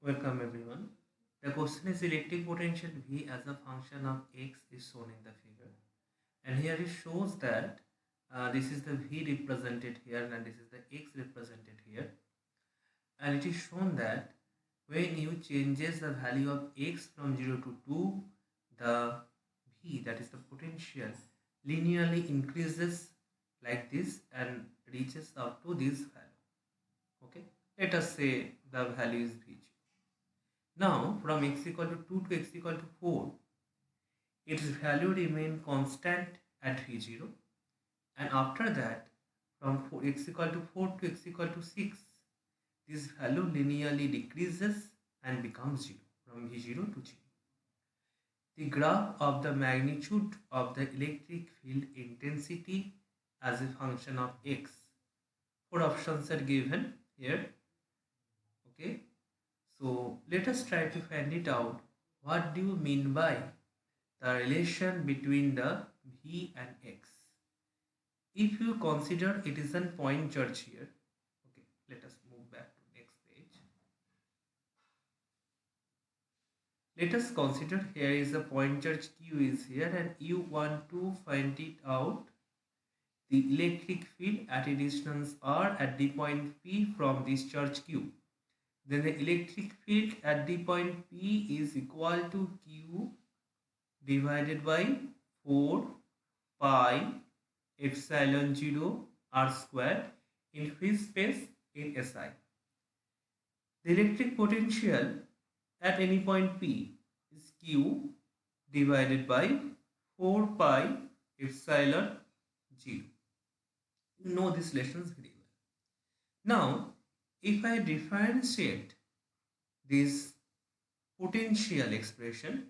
Welcome everyone. The question is electric potential V as a function of X is shown in the figure. And here it shows that this is the V represented here and this is the X represented here. And it is shown that when you changes the value of X from 0 to 2, the V, that is the potential, linearly increases like this and reaches up to this value. Okay. Let us say the value is V. Now, from x equal to 2 to x equal to 4, its value remain constant at V0, and after that, from x equal to 4 to x equal to 6, this value linearly decreases and becomes 0 from V0 to 0. The graph of the magnitude of the electric field intensity as a function of x. Four options are given here. Okay. So let us try to find it out. What do you mean by the relation between the V and X? If you consider it is a point charge here, okay, let us move back to next page. Let us consider here is a point charge Q is here and you want to find it out the electric field at a distance R at the point P from this charge Q. Then the electric field at the point P is equal to Q divided by 4 pi epsilon 0 r square in free space in SI. The electric potential at any point P is Q divided by 4 pi epsilon 0. You know these relations very well. Now, if I differentiate this potential expression,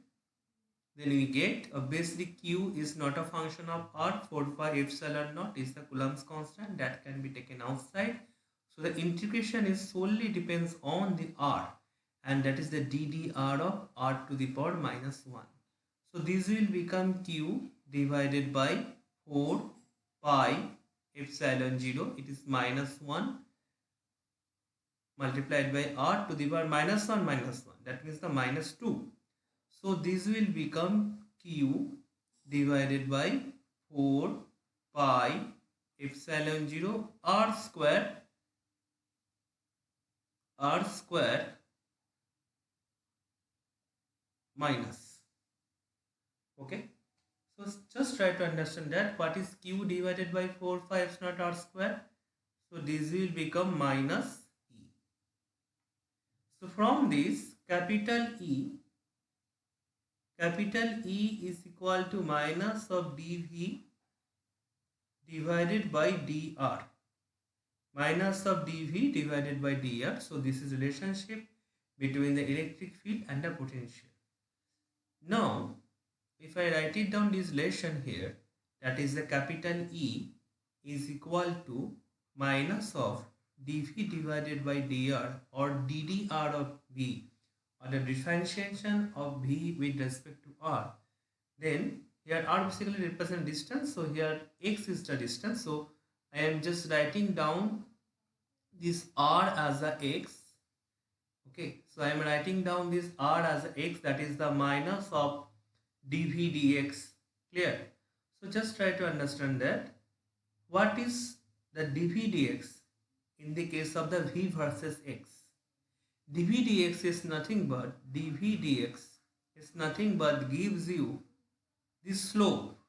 then we get obviously Q is not a function of R. 4 pi epsilon naught is the Coulomb's constant that can be taken outside. So the integration is solely depends on the R, and that is the ddr of R to the power minus 1. So this will become Q divided by 4 pi epsilon 0. It is minus 1 multiplied by R to the power minus 1 minus 1. That means the minus 2. So this will become Q divided by 4 pi epsilon 0 r square minus. Okay. So just try to understand that what is Q divided by 4 pi epsilon r square. So this will become minus E. So from this capital E is equal to minus of dV divided by dr. Minus of dV divided by dr. So this is relationship between the electric field and the potential. Now, if I write it down this relation here, that is the capital E is equal to minus of dV divided by dr or ddr of V, or the differentiation of V with respect to R. Then here R basically represent distance, so here X is the distance. So I am just writing down this R as a X. Okay, so I am writing down this R as a X, that is the minus of dV dx. Clear? So just try to understand that what is the dV dx in the case of the V versus X. dV dx is nothing but gives you the slope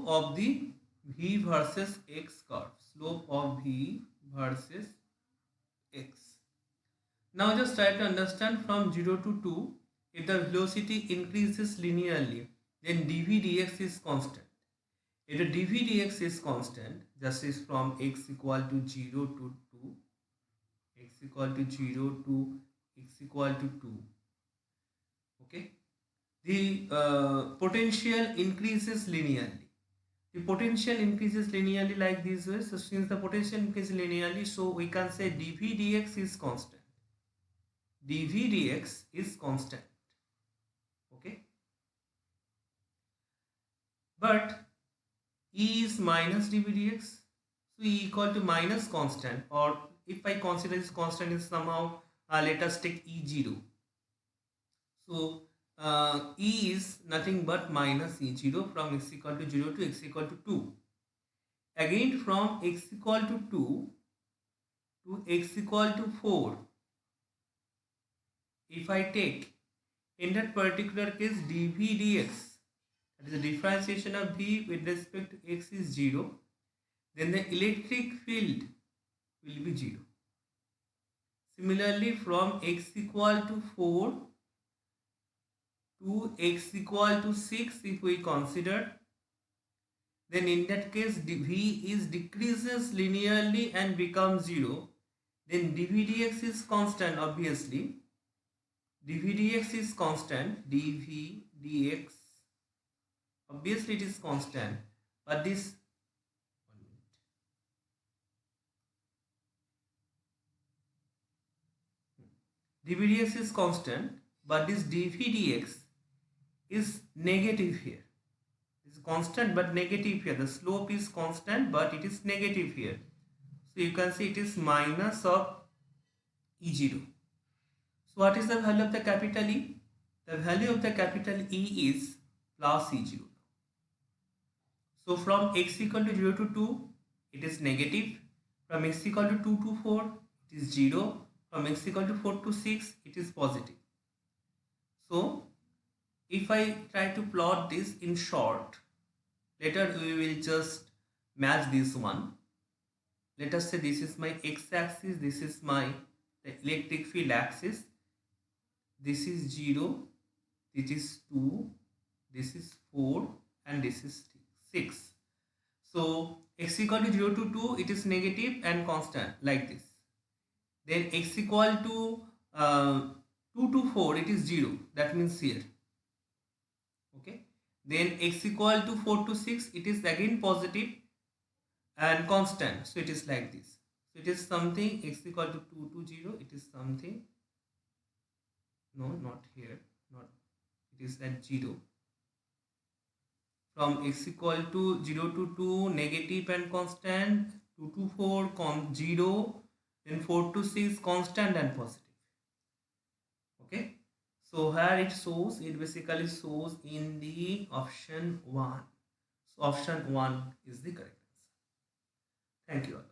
of the V versus X curve. Slope of V versus X. Now just try to understand from 0 to 2, if the velocity increases linearly, then dV dx is constant. If the dV dx is constant, just is from x equal to 0 to 2, x equal to 0 to x equal to 2. Okay. The potential increases linearly. The potential increases linearly like this way. So since the potential increases linearly, so we can say dV dx is constant. dV dx is constant. Okay. But E is minus dV dx. So E equal to minus constant, or if I consider this constant is somehow let us take E0. So E is nothing but minus E0 from x equal to 0 to x equal to 2. Again from x equal to 2 to x equal to 4, if I take in that particular case dv dx, that is the differentiation of v with respect to x is 0, then the electric field will be 0. Similarly from x equal to 4 to x equal to 6, if we consider, then in that case v is decreases linearly and becomes 0. Then dv dx is constant, obviously. dv dx is constant, dv dx, obviously it is constant, but this dv dx is constant, but this dv dx is negative here. It's constant but negative here. The slope is constant but it is negative here. So you can see it is minus of E0. So what is the value of the capital E? The value of the capital E is plus E0. So from x equal to 0 to 2, it is negative. From x equal to 2 to 4, it is 0. From x equal to 4 to 6, it is positive. So if I try to plot this in short, later we will just match this one. Let us say this is my x-axis, this is my electric field axis, this is 0, this is 2, this is 4 and this is 6. So x equal to 0 to 2, it is negative and constant like this. Then x equal to 2 to 4, it is 0, that means here. Okay. Then x equal to 4 to 6, it is again positive and constant, so it is like this. So it is something x equal to 2 to 0, it is something, no, not here, not, it is at 0. From x equal to 0 to 2 negative and constant, 2 to 4 0, then 4 to 6 constant and positive. Okay, so here it shows, it basically shows in the option 1. So option 1 is the correct answer. Thank you all.